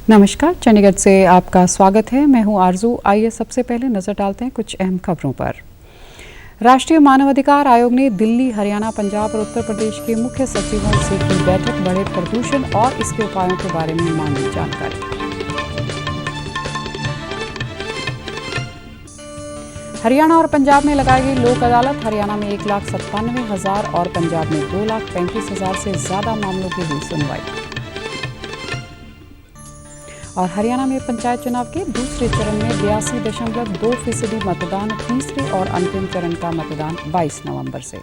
नमस्कार, चंडीगढ़ से आपका स्वागत है। मैं हूं आरजू। आइए सबसे पहले नजर डालते हैं कुछ अहम खबरों पर। राष्ट्रीय मानवाधिकार आयोग ने दिल्ली, हरियाणा, पंजाब और उत्तर प्रदेश के मुख्य सचिवों से की बैठक। बढ़े प्रदूषण और इसके उपायों के बारे में मांगी जानकारी। हरियाणा और पंजाब में लगाई गई लोक अदालत। हरियाणा में 1,97,000 और पंजाब में 2,35,000 से ज्यादा मामलों की हुई सुनवाई। और हरियाणा में पंचायत चुनाव के दूसरे चरण में 82.2% मतदान। तीसरे और अंतिम चरण का मतदान 22 नवंबर से।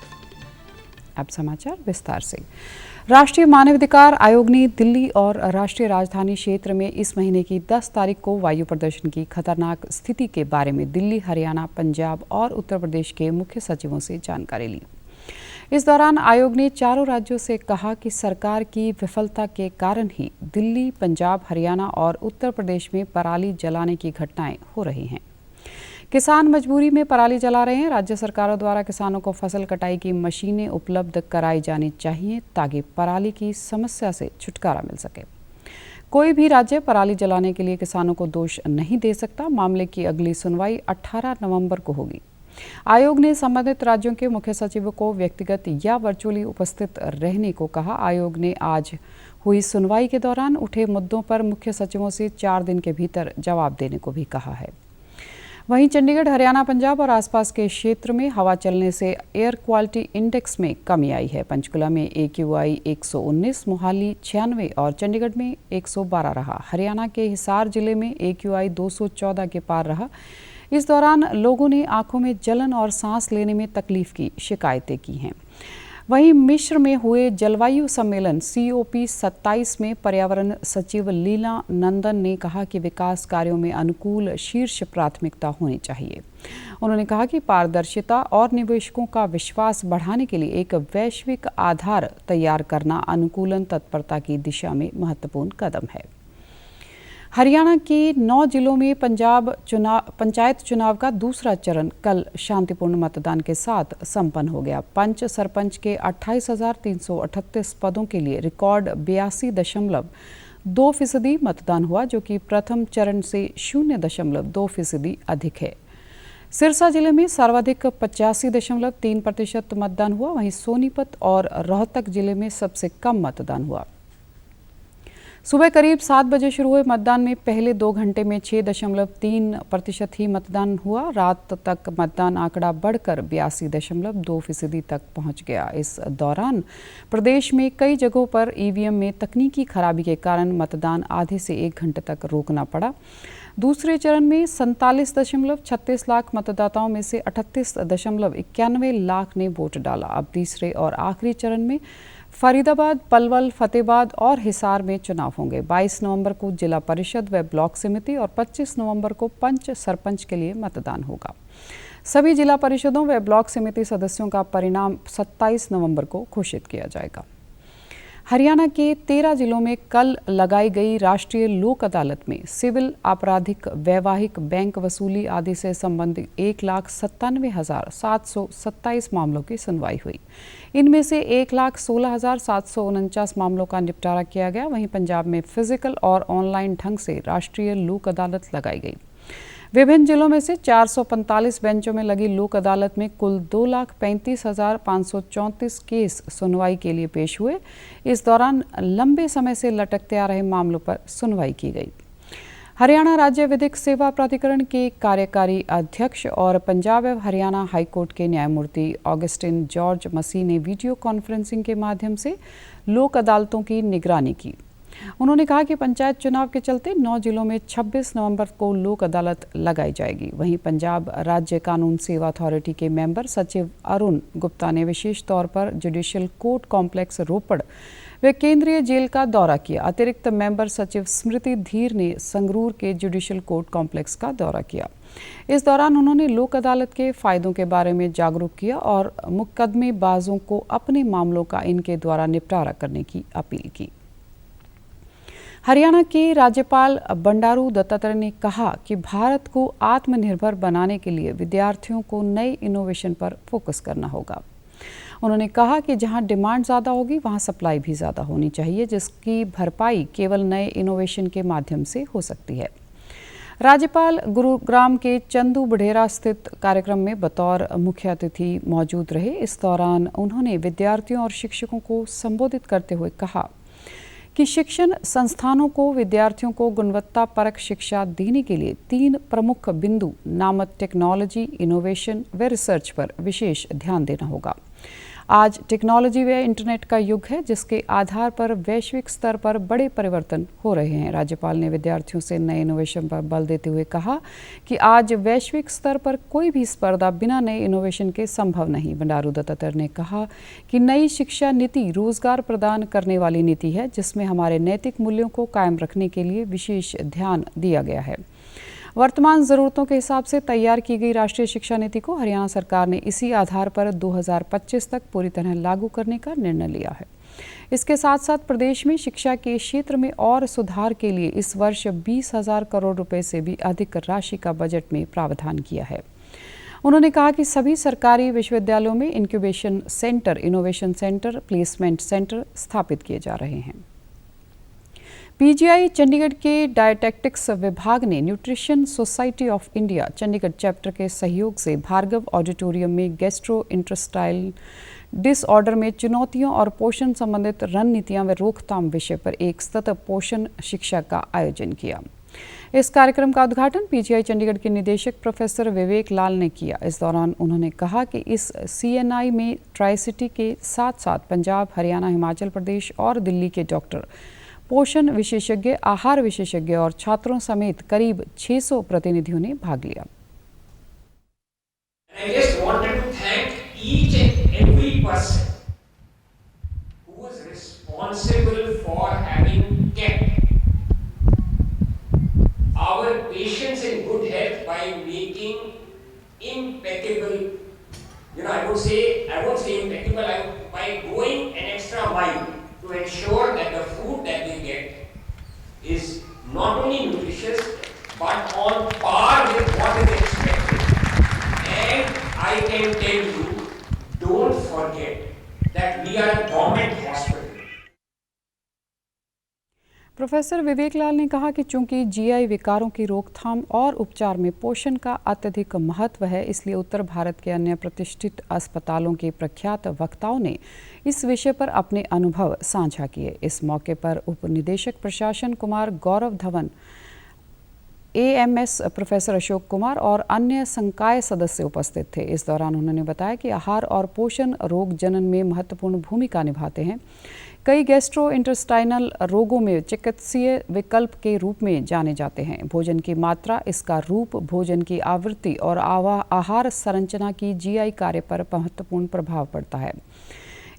अब समाचार विस्तार से। राष्ट्रीय मानवाधिकार आयोग ने दिल्ली और राष्ट्रीय राजधानी क्षेत्र में इस महीने की 10 तारीख को वायु प्रदूषण की खतरनाक स्थिति के बारे में दिल्ली, हरियाणा, पंजाब और उत्तर प्रदेश के मुख्य सचिवों से जानकारी ली। इस दौरान आयोग ने चारों राज्यों से कहा कि सरकार की विफलता के कारण ही दिल्ली, पंजाब, हरियाणा और उत्तर प्रदेश में पराली जलाने की घटनाएं हो रही हैं। किसान मजबूरी में पराली जला रहे हैं। राज्य सरकारों द्वारा किसानों को फसल कटाई की मशीनें उपलब्ध कराई जानी चाहिए ताकि पराली की समस्या से छुटकारा मिल सके। कोई भी राज्य पराली जलाने के लिए किसानों को दोष नहीं दे सकता। मामले की अगली सुनवाई 18 नवंबर को होगी। आयोग ने संबंधित राज्यों के मुख्य सचिवों को व्यक्तिगत या वर्चुअली उपस्थित रहने को कहा। आयोग ने आज हुई सुनवाई के दौरान उठे मुद्दों पर मुख्य सचिवों से 4 दिन के भीतर जवाब देने को भी कहा है। वहीं चंडीगढ़, हरियाणा, पंजाब और आसपास के क्षेत्र में हवा चलने से एयर क्वालिटी इंडेक्स में कमी आई है। पंचकुला में AQI 119, मोहाली 96 और चंडीगढ़ में 112 रहा। हरियाणा के हिसार जिले में AQI 214 के पार रहा। इस दौरान लोगों ने आंखों में जलन और सांस लेने में तकलीफ की शिकायतें की हैं। वहीं मिस्र में हुए जलवायु सम्मेलन COP27 में पर्यावरण सचिव लीला नंदन ने कहा कि विकास कार्यों में अनुकूल शीर्ष प्राथमिकता होनी चाहिए। उन्होंने कहा कि पारदर्शिता और निवेशकों का विश्वास बढ़ाने के लिए एक वैश्विक आधार तैयार करना अनुकूलन तत्परता की दिशा में महत्वपूर्ण कदम है। हरियाणा के 9 जिलों में पंचायत चुनाव का दूसरा चरण कल शांतिपूर्ण मतदान के साथ संपन्न हो गया। पंच सरपंच के 28,338 पदों के लिए रिकॉर्ड 82.2% मतदान हुआ, जो कि प्रथम चरण से 0.2% अधिक है। सिरसा जिले में सर्वाधिक 85.3% मतदान हुआ। वहीं सोनीपत और रोहतक जिले में सबसे कम मतदान हुआ। सुबह करीब 7 बजे शुरू हुए मतदान में पहले 2 घंटे में 6.3% ही मतदान हुआ। रात तक मतदान आंकड़ा बढ़कर 82.2% तक पहुंच गया। इस दौरान प्रदेश में कई जगहों पर EVM में तकनीकी खराबी के कारण मतदान आधे से 1 घंटे तक रोकना पड़ा। दूसरे चरण में 47.36 लाख मतदाताओं में से 38.91 लाख ने वोट डाला। अब तीसरे और आखिरी चरण में फरीदाबाद, पलवल, फतेहाबाद और हिसार में चुनाव होंगे। 22 नवंबर को जिला परिषद व ब्लॉक समिति और 25 नवंबर को पंच सरपंच के लिए मतदान होगा। सभी जिला परिषदों व ब्लॉक समिति सदस्यों का परिणाम 27 नवंबर को घोषित किया जाएगा। हरियाणा के 13 जिलों में कल लगाई गई राष्ट्रीय लोक अदालत में सिविल, आपराधिक, वैवाहिक, बैंक वसूली आदि से संबंधित 1,97,727 मामलों की सुनवाई हुई। इनमें से 1,16,749 मामलों का निपटारा किया गया। वहीं पंजाब में फिजिकल और ऑनलाइन ढंग से राष्ट्रीय लोक अदालत लगाई गई। विभिन्न जिलों में से 445 बेंचों में लगी लोक अदालत में कुल 2,35,534 केस सुनवाई के लिए पेश हुए। इस दौरान लंबे समय से लटकते आ रहे मामलों पर सुनवाई की गई। हरियाणा राज्य विधिक सेवा प्राधिकरण के कार्यकारी अध्यक्ष और पंजाब एवं हरियाणा हाईकोर्ट के न्यायमूर्ति ऑगस्टिन जॉर्ज मसी ने वीडियो कॉन्फ्रेंसिंग के माध्यम से लोक अदालतों की निगरानी की। उन्होंने कहा कि पंचायत चुनाव के चलते 9 जिलों में 26 नवंबर को लोक अदालत लगाई जाएगी। वहीं पंजाब राज्य कानून सेवा अथॉरिटी के मेंबर सचिव अरुण गुप्ता ने विशेष तौर पर जुडिशियल कोर्ट कॉम्प्लेक्स रोपड़ वे केंद्रीय जेल का दौरा किया। अतिरिक्त मेंबर सचिव स्मृति धीर ने संगरूर के जुडिशियल कोर्ट कॉम्प्लेक्स का दौरा किया। इस दौरान उन्होंने लोक अदालत के फायदों के बारे में जागरूक किया और मुकदमेबाजों को अपने मामलों का इनके द्वारा निपटारा करने की अपील की। हरियाणा के राज्यपाल बंडारू दत्तात्रेय ने कहा कि भारत को आत्मनिर्भर बनाने के लिए विद्यार्थियों को नए इनोवेशन पर फोकस करना होगा। उन्होंने कहा कि जहां डिमांड ज़्यादा होगी वहां सप्लाई भी ज़्यादा होनी चाहिए, जिसकी भरपाई केवल नए इनोवेशन के माध्यम से हो सकती है। राज्यपाल गुरुग्राम के चंदू बढ़ेरा स्थित कार्यक्रम में बतौर मुख्य अतिथि मौजूद रहे। इस दौरान उन्होंने विद्यार्थियों और शिक्षकों को संबोधित करते हुए कहा कि शिक्षण संस्थानों को विद्यार्थियों को गुणवत्तापरक शिक्षा देने के लिए 3 प्रमुख बिंदु नामक टेक्नोलॉजी, इनोवेशन व रिसर्च पर विशेष ध्यान देना होगा। आज टेक्नोलॉजी व इंटरनेट का युग है, जिसके आधार पर वैश्विक स्तर पर बड़े परिवर्तन हो रहे हैं। राज्यपाल ने विद्यार्थियों से नए इनोवेशन पर बल देते हुए कहा कि आज वैश्विक स्तर पर कोई भी स्पर्धा बिना नए इनोवेशन के संभव नहीं। बंडारू दत्तात्रेय ने कहा कि नई शिक्षा नीति रोजगार प्रदान करने वाली नीति है, जिसमें हमारे नैतिक मूल्यों को कायम रखने के लिए विशेष ध्यान दिया गया है। वर्तमान ज़रूरतों के हिसाब से तैयार की गई राष्ट्रीय शिक्षा नीति को हरियाणा सरकार ने इसी आधार पर 2025 तक पूरी तरह लागू करने का निर्णय लिया है। इसके साथ साथ प्रदेश में शिक्षा के क्षेत्र में और सुधार के लिए इस वर्ष 20,000 करोड़ रुपए से भी अधिक राशि का बजट में प्रावधान किया है। उन्होंने कहा कि सभी सरकारी विश्वविद्यालयों में incubation centre, innovation centre, placement centre स्थापित किए जा रहे हैं। पीजीआई चंडीगढ़ के डायटेटिक्स विभाग ने nutrition society of India Chandigarh chapter के सहयोग से भार्गव ऑडिटोरियम में गैस्ट्रो इंटेस्टाइनल डिसऑर्डर में चुनौतियों और पोषण संबंधित रणनीतियां व रोकथाम विषय पर एक सतत पोषण शिक्षा का आयोजन किया। इस कार्यक्रम का उद्घाटन पीजीआई चंडीगढ़ के निदेशक प्रोफेसर विवेक लाल ने किया। इस दौरान उन्होंने कहा कि इस सीएनआई में ट्राई सिटी के साथ साथ पंजाब, हरियाणा, हिमाचल प्रदेश और दिल्ली के डॉक्टर, पोषण विशेषज्ञ, आहार विशेषज्ञ और छात्रों समेत करीब 600 प्रतिनिधियों ने भाग लिया। I just wanted to thank each and every person who was responsible for having kept our patients in good health by making impeccable, I won't say impeccable, by going an extra mile to ensure that the food that they get is not only nutritious but on par with what is expected. And I can tell you, don't forget that we are a government hospital. Professor Vivek Lal ने कहा कि चूंकि GI विकारों की रोकथाम और उपचार में पोषण का अत्यधिक महत्व है, इसलिए उत्तर भारत के अन्य प्रतिष्ठित अस्पतालों के प्रख्यात वक्ताओं ने इस विषय पर अपने अनुभव साझा किए। इस मौके पर उप निदेशक प्रशासन कुमार गौरव धवन, एएमएस प्रोफेसर अशोक कुमार और अन्य संकाय सदस्य उपस्थित थे। इस दौरान उन्होंने बताया कि आहार और पोषण रोग जनन में महत्वपूर्ण भूमिका निभाते हैं। कई गैस्ट्रो इंटेस्टाइनल रोगों में चिकित्सीय विकल्प के रूप में जाने जाते हैं। भोजन की मात्रा, इसका रूप, भोजन की आवृत्ति और आहार संरचना की जीआई कार्य पर महत्वपूर्ण प्रभाव पड़ता है।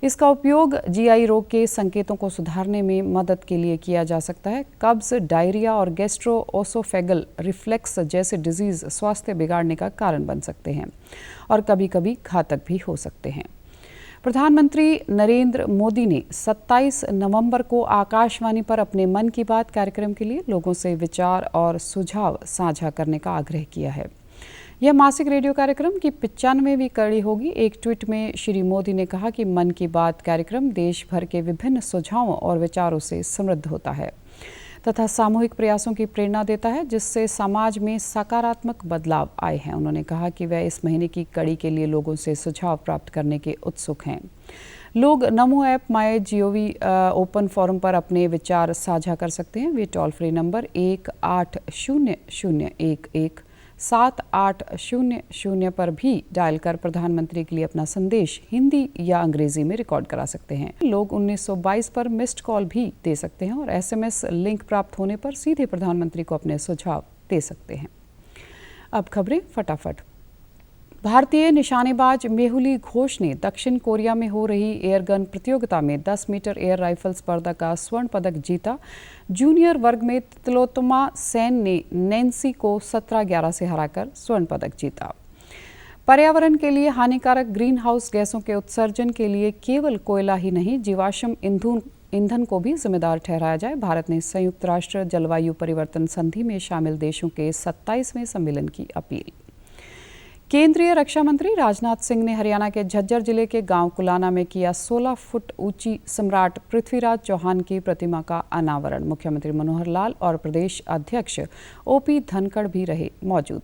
इसका उपयोग जीआई रोग के संकेतों को सुधारने में मदद के लिए किया जा सकता है। कब्ज, डायरिया और गैस्ट्रोओसोफेगल रिफ्लेक्स जैसे डिजीज स्वास्थ्य बिगाड़ने का कारण बन सकते हैं और कभी-कभी घातक भी हो सकते हैं। प्रधानमंत्री नरेंद्र मोदी ने 27 नवंबर को आकाशवाणी पर अपने मन की बात कार्यक्रम के लिए लोगों से विचार और सुझाव साझा करने का आग्रह किया है। यह मासिक रेडियो कार्यक्रम की 95वीं कड़ी होगी। एक ट्वीट में श्री मोदी ने कहा कि मन की बात कार्यक्रम देश भर के विभिन्न सुझावों और विचारों से समृद्ध होता है तथा सामूहिक प्रयासों की प्रेरणा देता है, जिससे समाज में सकारात्मक बदलाव आए हैं। उन्होंने कहा कि वह इस महीने की कड़ी के लिए लोगों से सुझाव प्राप्त करने के उत्सुक हैं। लोग नमो ऐप, MyGov ओपन फोरम पर अपने विचार साझा कर सकते हैं। वे टोल फ्री नंबर 1800-11 पर भी डायल कर प्रधानमंत्री के लिए अपना संदेश हिंदी या अंग्रेजी में रिकॉर्ड करा सकते हैं। लोग 1922 पर मिस्ड कॉल भी दे सकते हैं और SMS लिंक प्राप्त होने पर सीधे प्रधानमंत्री को अपने सुझाव दे सकते हैं। अब खबरें फटाफट। भारतीय निशानेबाज मेहुली घोष ने दक्षिण कोरिया में हो रही एयरगन प्रतियोगिता में 10 मीटर एयर राइफल स्पर्धा का स्वर्ण पदक जीता। जूनियर वर्ग में तिलोत्तमा सेन ने नैन्सी को 17-11 से हराकर स्वर्ण पदक जीता। पर्यावरण के लिए हानिकारक ग्रीन हाउस गैसों के उत्सर्जन के लिए केवल कोयला ही नहीं, जीवाश्म ईंधन को भी जिम्मेदार ठहराया जाए। भारत ने संयुक्त राष्ट्र जलवायु परिवर्तन संधि में शामिल देशों के 27वें सम्मेलन की अपील। केंद्रीय रक्षा मंत्री राजनाथ सिंह ने हरियाणा के झज्जर जिले के गांव कुलाना में किया 16 फुट ऊंची सम्राट पृथ्वीराज चौहान की प्रतिमा का अनावरण। मुख्यमंत्री मनोहर लाल और प्रदेश अध्यक्ष ओपी धनखड़ भी रहे मौजूद।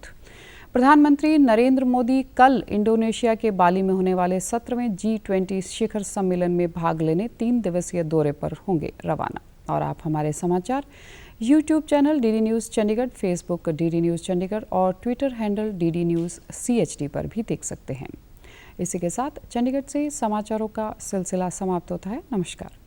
प्रधानमंत्री नरेंद्र मोदी कल इंडोनेशिया के बाली में होने वाले 17वें G20 शिखर सम्मेलन में भाग लेने 3 दिवसीय दौरे पर होंगे रवाना। और आप हमारे समाचार YouTube channel DD news Chandigarh, Facebook DD news Chandigarh और Twitter handle DD news CHD पर भी देख सकते हैं। इसी के साथ चंडीगढ़ से समाचारों का सिलसिला समाप्त होता है। नमस्कार।